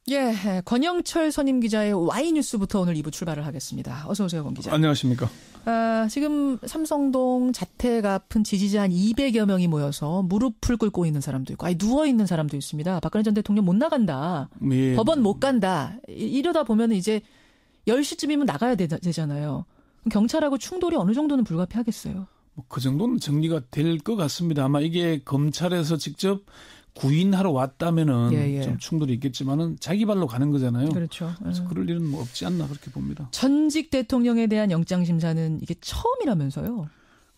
예, 권영철 선임 기자의 Y뉴스부터 오늘 2부 출발을 하겠습니다. 어서 오세요, 권 기자. 안녕하십니까. 지금 삼성동 자택 앞은 지지자 한 200여 명이 모여서 무릎을 꿇고 있는 사람도 있고, 누워있는 사람도 있습니다. 박근혜 전 대통령 못 나간다. 예. 법원 못 간다. 이러다 보면 이제 10시쯤이면 나가야 되잖아요. 경찰하고 충돌이 어느 정도는 불가피하겠어요. 그 정도는 정리가 될 것 같습니다. 아마 이게 검찰에서 직접 구인하러 왔다면은 좀 충돌이 있겠지만은 자기 발로 가는 거잖아요. 그렇죠. 그래서 그럴 일은 뭐 없지 않나 그렇게 봅니다. 전직 대통령에 대한 영장 심사는 이게 처음이라면서요.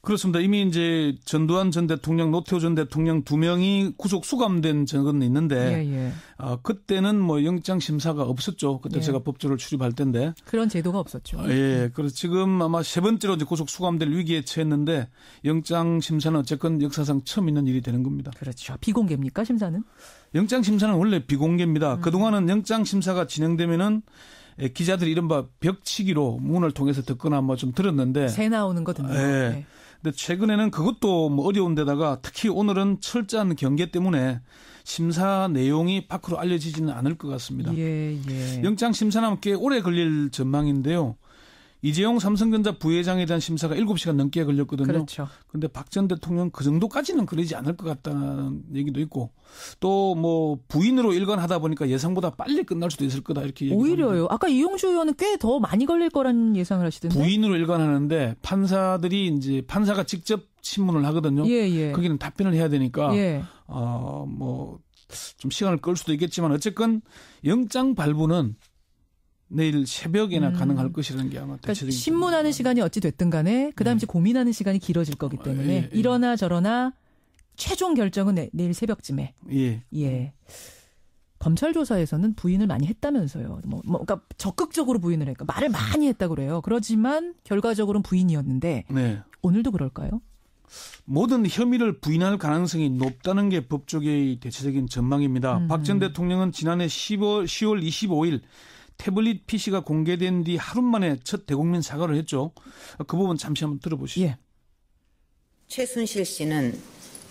그렇습니다. 이미 이제 전두환 전 대통령, 노태우 전 대통령 두 명이 구속 수감된 적은 있는데 그때는 뭐 영장 심사가 없었죠. 그때 제가 법조를 출입할 때인데 그런 제도가 없었죠. 예, 그래서 지금 아마 세 번째로 이제 구속 수감될 위기에 처했는데 영장 심사는 어쨌건 역사상 처음 있는 일이 되는 겁니다. 그렇죠. 비공개입니까 심사는? 영장 심사는 원래 비공개입니다. 그동안은 영장 심사가 진행되면은 기자들이 이른바 벽치기로 문을 통해서 듣거나 뭐 좀 들었는데 새 나오는 거 듣는 거. 네. 근데 최근에는 그것도 뭐 어려운 데다가 특히 오늘은 철저한 경계 때문에 심사 내용이 밖으로 알려지지는 않을 것 같습니다. 예. 영장 심사는 꽤 오래 걸릴 전망인데요. 이재용 삼성전자 부회장에 대한 심사가 7시간 넘게 걸렸거든요. 그렇죠. 그런데 박 전 대통령 그 정도까지는 그러지 않을 것 같다는 얘기도 있고 또 뭐 부인으로 일관하다 보니까 예상보다 빨리 끝날 수도 있을 거다 이렇게 얘기합니다. 오히려요. 아까 이용주 의원은 꽤 더 많이 걸릴 거라는 예상을 하시던데. 부인으로 일관하는데 판사들이 이제 판사가 직접 신문을 하거든요. 거기는 답변을 해야 되니까 뭐 좀 시간을 끌 수도 있겠지만 어쨌건 영장 발부는 내일 새벽에나 가능할 것이라는 게 아마 대체적인. 그러니까 신문하는 시간이 어찌 됐든 간에 그다음 이제 고민하는 시간이 길어질 거기 때문에 이러나 저러나 최종 결정은 내일 새벽쯤에. 예. 검찰 조사에서는 부인을 많이 했다면서요. 그러니까 적극적으로 부인을 했고 말을 많이 했다고 그래요. 그렇지만 결과적으로는 부인이었는데 오늘도 그럴까요? 모든 혐의를 부인할 가능성이 높다는 게 법조계의 대체적인 전망입니다. 박 전 대통령은 지난해 10월 25일 태블릿 PC가 공개된 뒤 하루 만에 첫 대국민 사과를 했죠. 그 부분 잠시 한번 들어보시죠. 최순실 씨는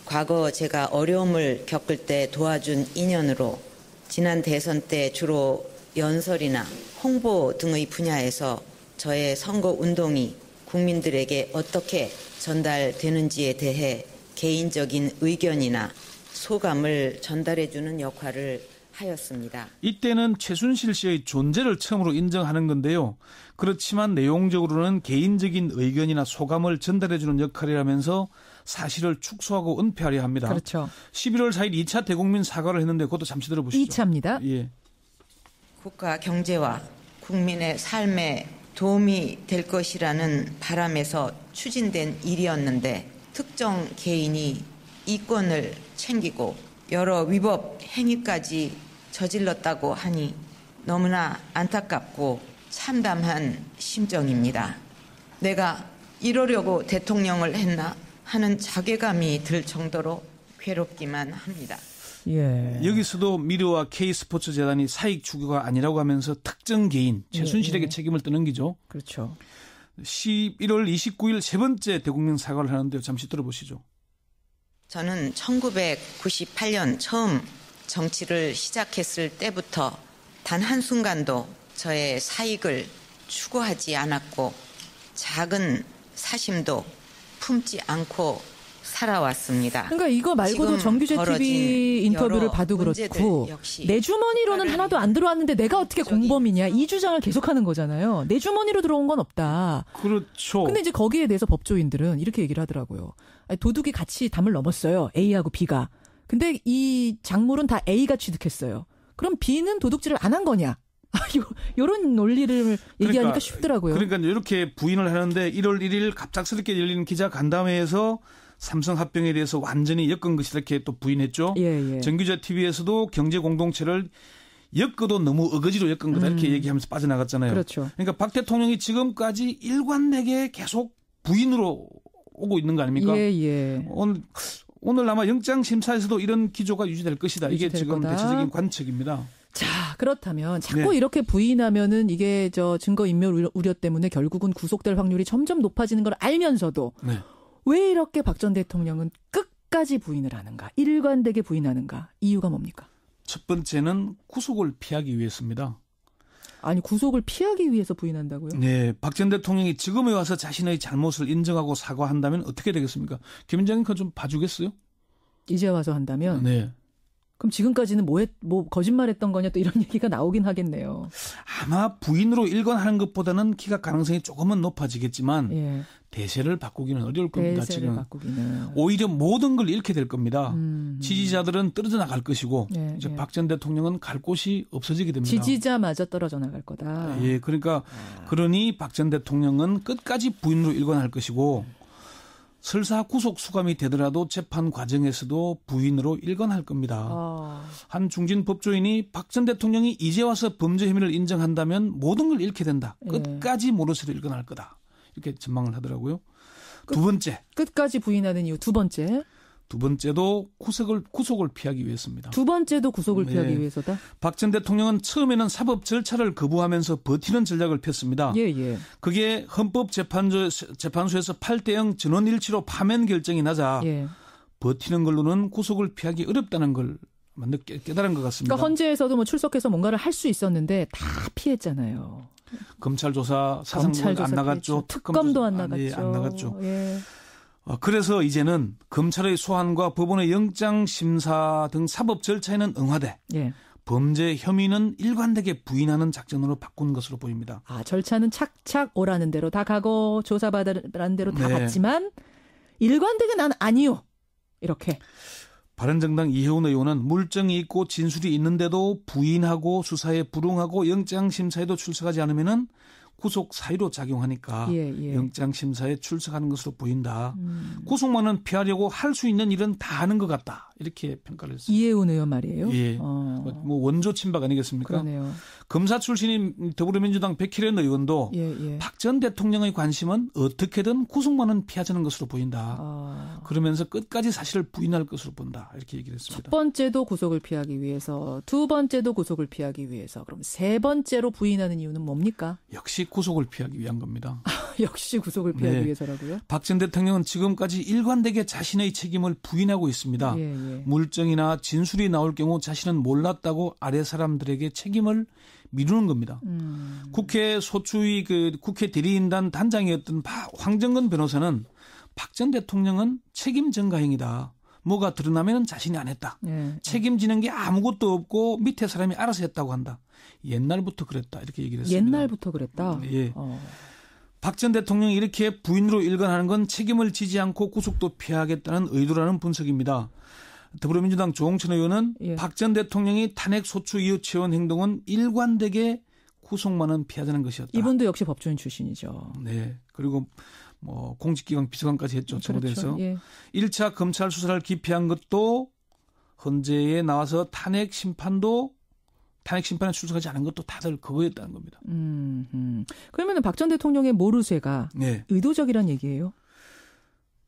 과거 제가 어려움을 겪을 때 도와준 인연으로 지난 대선 때 주로 연설이나 홍보 등의 분야에서 저의 선거 운동이 국민들에게 어떻게 전달되는지에 대해 개인적인 의견이나 소감을 전달해주는 역할을 하였습니다. 이때는 최순실 씨의 존재를 처음으로 인정하는 건데요. 그렇지만 내용적으로는 개인적인 의견이나 소감을 전달해주는 역할이라면서 사실을 축소하고 은폐하려 합니다. 그렇죠. 11월 4일 2차 대국민 사과를 했는데 그것도 잠시 들어보시죠. 2차입니다. 예. 국가 경제와 국민의 삶에 도움이 될 것이라는 바람에서 추진된 일이었는데 특정 개인이 이권을 챙기고 여러 위법 행위까지 저질렀다고 하니 너무나 안타깝고 참담한 심정입니다. 내가 이러려고 대통령을 했나 하는 자괴감이 들 정도로 괴롭기만 합니다. 여기서도 미르와 K스포츠재단이 사익 추구가 아니라고 하면서 특정 개인 최순실에게 책임을 떠넘기죠. 그렇죠. 11월 29일 세 번째 대국민 사과를 하는데요. 잠시 들어보시죠. 저는 1998년 처음 정치를 시작했을 때부터 단 한순간도 저의 사익을 추구하지 않았고 작은 사심도 품지 않고 살아왔습니다. 그러니까 이거 말고도 정규제 TV 인터뷰를 봐도 그렇고 내 주머니로는 하나도 안 들어왔는데 내가 어떻게 공범이냐 이 주장을 계속하는 거잖아요. 내 주머니로 들어온 건 없다. 그렇죠. 근데 이제 거기에 대해서 법조인들은 이렇게 얘기를 하더라고요. 도둑이 같이 담을 넘었어요. A하고 B가. 근데 이 작물은 다 A가 취득했어요. 그럼 B는 도둑질을 안 한 거냐? 이런 논리를 얘기하니까 쉽더라고요. 그러니까 이렇게 부인을 하는데 1월 1일 갑작스럽게 열리는 기자간담회에서 삼성 합병에 대해서 완전히 엮은 것이 이렇게 또 부인했죠. 정규제 TV에서도 경제 공동체를 엮어도 너무 어거지로 엮은 거다 이렇게 얘기하면서 빠져나갔잖아요. 그렇죠. 그러니까 박 대통령이 지금까지 일관되게 계속 부인으로 오고 있는 거 아닙니까? 오늘 아마 영장 심사에서도 이런 기조가 유지될 것이다. 이게 지금 대체적인 관측입니다. 자, 그렇다면 자꾸 이렇게 부인하면은 이게 증거인멸 우려 때문에 결국은 구속될 확률이 점점 높아지는 걸 알면서도 왜 이렇게 박 전 대통령은 끝까지 부인을 하는가? 일관되게 부인하는가? 이유가 뭡니까? 첫 번째는 구속을 피하기 위해서입니다. 아니 구속을 피하기 위해서 부인한다고요? 네. 박 전 대통령이 지금에 와서 자신의 잘못을 인정하고 사과한다면 어떻게 되겠습니까? 김현장님 그거 좀 봐주겠어요? 이제 와서 한다면? 네. 그럼 지금까지는 뭐 거짓말했던 거냐 또 이런 얘기가 나오긴 하겠네요. 아마 부인으로 일관하는 것보다는 기각 가능성이 조금은 높아지겠지만 예. 대세를 바꾸기는 어려울 겁니다. 대세를 바꾸기는. 오히려 모든 걸 잃게 될 겁니다. 지지자들은 떨어져 나갈 것이고 예, 이제 예. 박 전 대통령은 갈 곳이 없어지게 됩니다. 지지자마저 떨어져 나갈 거다. 예, 그러니까 그러니 박 전 대통령은 끝까지 부인으로 일관할 것이고 설사 구속 수감이 되더라도 재판 과정에서도 부인으로 일관할 겁니다. 한 중진 법조인이 박 전 대통령이 이제 와서 범죄 혐의를 인정한다면 모든 걸 잃게 된다. 끝까지 모르쇠로 일관할 거다. 이렇게 전망을 하더라고요. 두 번째. 끝까지 부인하는 이유 두 번째. 두 번째도 구속을 피하기 위해서입니다. 두 번째도 구속을 피하기 위해서다? 박 전 대통령은 처음에는 사법 절차를 거부하면서 버티는 전략을 폈습니다. 예. 그게 헌법재판소에서 8대0 전원일치로 파면 결정이 나자 버티는 걸로는 구속을 피하기 어렵다는 걸 깨달은 것 같습니다. 그러니까 헌재에서도 뭐 출석해서 뭔가를 할 수 있었는데 다 피했잖아요. 검찰 조사 사상도 안 나갔죠. 특검도 안 나갔죠. 예, 안 나갔죠. 예. 그래서 이제는 검찰의 소환과 법원의 영장심사 등 사법 절차에는 응하되 범죄 혐의는 일관되게 부인하는 작전으로 바꾼 것으로 보입니다. 절차는 착착 오라는 대로 다 가고 조사받으라는 대로 다 갔지만 일관되게 난 아니요. 이렇게. 바른정당 이혜훈 의원은 물증이 있고 진술이 있는데도 부인하고 수사에 불응하고 영장심사에도 출석하지 않으면은 구속 사유로 작용하니까 영장심사에 출석하는 것으로 보인다. 구속만은 피하려고 할 수 있는 일은 다 하는 것 같다. 이렇게 평가를 했습니다. 이혜훈 의원 말이에요? 예. 뭐 원조 친박 아니겠습니까? 그러네요. 검사 출신인 더불어민주당 백희련 의원도 박 전 대통령의 관심은 어떻게든 구속만은 피하자는 것으로 보인다. 그러면서 끝까지 사실을 부인할 것으로 본다. 이렇게 얘기를 했습니다. 첫 번째도 구속을 피하기 위해서, 두 번째도 구속을 피하기 위해서, 그럼 세 번째로 부인하는 이유는 뭡니까? 역시 구속을 피하기 위한 겁니다. 역시 구속을 피하기 위해서라고요? 박 전 대통령은 지금까지 일관되게 자신의 책임을 부인하고 있습니다. 물증이나 진술이 나올 경우 자신은 몰랐다고 아래 사람들에게 책임을 미루는 겁니다. 국회 소추위 국회 대리인단 단장이었던 황정근 변호사는 박 전 대통령은 책임 전가행위다. 뭐가 드러나면 자신이 안 했다. 책임지는 게 아무것도 없고 밑에 사람이 알아서 했다고 한다. 옛날부터 그랬다. 이렇게 얘기를 했습니다. 옛날부터 그랬다? 예. 박 전 대통령이 이렇게 부인으로 일관하는 건 책임을 지지 않고 구속도 피하겠다는 의도라는 분석입니다. 더불어민주당 조홍천 의원은 박 전 대통령이 탄핵 소추 이후 취한 행동은 일관되게 구속만은 피하자는 것이었다. 이분도 역시 법조인 출신이죠. 네. 그리고 뭐 공직기강 비서관까지 했죠. 청와대에서. 그렇죠. 1차 검찰 수사를 기피한 것도 헌재에 나와서 탄핵 심판에 출석하지 않은 것도 다들 그거였다는 겁니다. 그러면 박 전 대통령의 모르쇠가 의도적이란 얘기예요?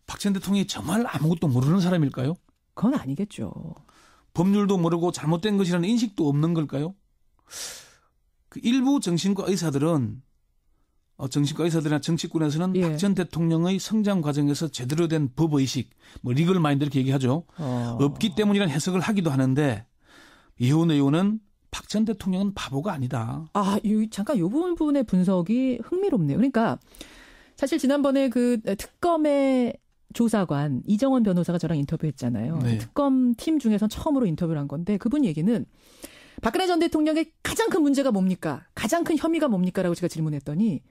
박 전 대통령이 정말 아무것도 모르는 사람일까요? 그건 아니겠죠. 법률도 모르고 잘못된 것이라는 인식도 없는 걸까요? 일부 정신과 의사들이나 정치권에서는 박 전 대통령의 성장 과정에서 제대로 된 법의식, 리걸 마인드 이렇게 얘기하죠. 없기 때문이라는 해석을 하기도 하는데 이혜훈 의원은 박 전 대통령은 바보가 아니다. 잠깐 이 부분의 분석이 흥미롭네요. 그러니까 사실 지난번에 그 특검의 조사관 이정원 변호사가 저랑 인터뷰했잖아요. 특검 팀 중에서 처음으로 인터뷰를 한 건데 그분 얘기는 박근혜 전 대통령의 가장 큰 문제가 뭡니까? 가장 큰 혐의가 뭡니까? 라고 제가 질문했더니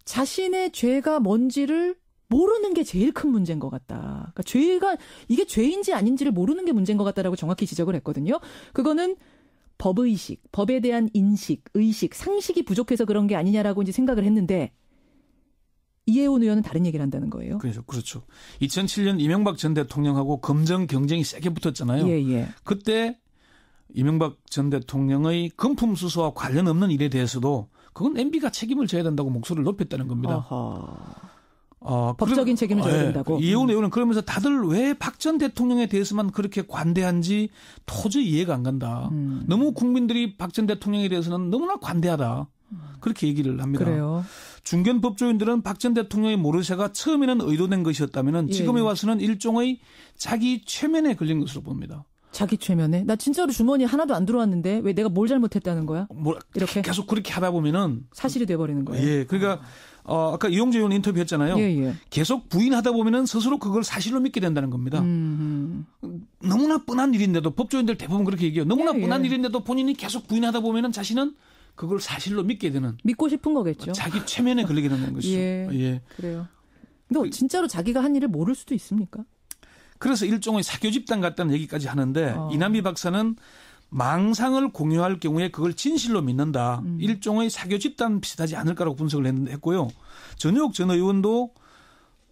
자신의 죄가 뭔지를 모르는 게 제일 큰 문제인 것 같다. 그러니까 이게 죄인지 아닌지를 모르는 게 문제인 것 같다라고 정확히 지적을 했거든요. 그거는 법의식, 법에 대한 인식, 의식, 상식이 부족해서 그런 게 아니냐라고 이제 생각을 했는데 이혜훈 의원은 다른 얘기를 한다는 거예요. 그렇죠. 2007년 이명박 전 대통령하고 검정 경쟁이 세게 붙었잖아요. 그때 이명박 전 대통령의 금품 수수와 관련 없는 일에 대해서도 그건 MB가 책임을 져야 된다고 목소리를 높였다는 겁니다. 법적인 책임을 져야 된다고. 이혜훈 의원은 그러면서 다들 왜 박 전 대통령에 대해서만 그렇게 관대한지 도저히 이해가 안 간다. 너무 국민들이 박 전 대통령에 대해서는 너무나 관대하다. 그렇게 얘기를 합니다. 그래요. 중견 법조인들은 박 전 대통령의 모르쇠가 처음에는 의도된 것이었다면 지금에 와서는 일종의 자기 최면에 걸린 것으로 봅니다. 자기 최면에? 나 진짜로 주머니에 하나도 안 들어왔는데 왜 내가 뭘 잘못했다는 거야? 이렇게 계속 그렇게 하다 보면은 사실이 돼버리는 거예요. 예, 그러니까 아까 이용재 의원 인터뷰했잖아요. 예. 계속 부인하다 보면은 스스로 그걸 사실로 믿게 된다는 겁니다. 너무나 뻔한 일인데도 법조인들 대부분 그렇게 얘기해요. 너무나 뻔한 일인데도 본인이 계속 부인하다 보면은 자신은 그걸 사실로 믿게 되는. 믿고 싶은 거겠죠. 자기 최면에 걸리게 되는 것이죠. 예. 그래요. 근데 진짜로 자기가 한 일을 모를 수도 있습니까? 그래서 일종의 사교 집단 같다는 얘기까지 하는데 이남희 박사는 망상을 공유할 경우에 그걸 진실로 믿는다. 일종의 사교 집단 비슷하지 않을까라고 분석을 했고요. 전효옥 전 의원도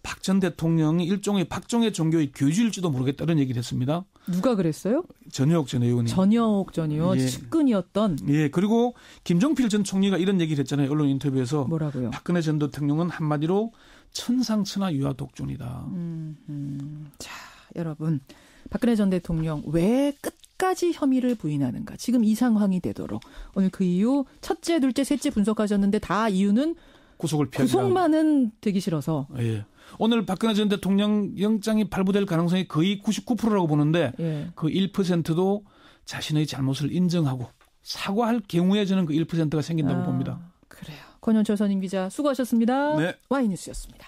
박 전 대통령이 일종의 박정희 종교의 교주일지도 모르겠다는 얘기를 했습니다. 누가 그랬어요? 전효옥 전 의원이. 전효옥 전 의원 측근이었던. 예. 그리고 김종필 전 총리가 이런 얘기를 했잖아요. 언론 인터뷰에서. 뭐라고요? 박근혜 전 대통령은 한마디로 천상천하 유아 독존이다. 자, 여러분. 박근혜 전 대통령 왜 끝까지 혐의를 부인하는가. 지금 이 상황이 되도록. 오늘 그 이유 첫째, 둘째, 셋째 분석하셨는데 다 이유는 구속만은 되기 싫어서. 예. 오늘 박근혜 전 대통령 영장이 발부될 가능성이 거의 99%라고 보는데 그 1%도 자신의 잘못을 인정하고 사과할 경우에 저는 그 1%가 생긴다고 봅니다. 그래요. 권현철 선임 기자 수고하셨습니다. 네. 와이뉴스였습니다.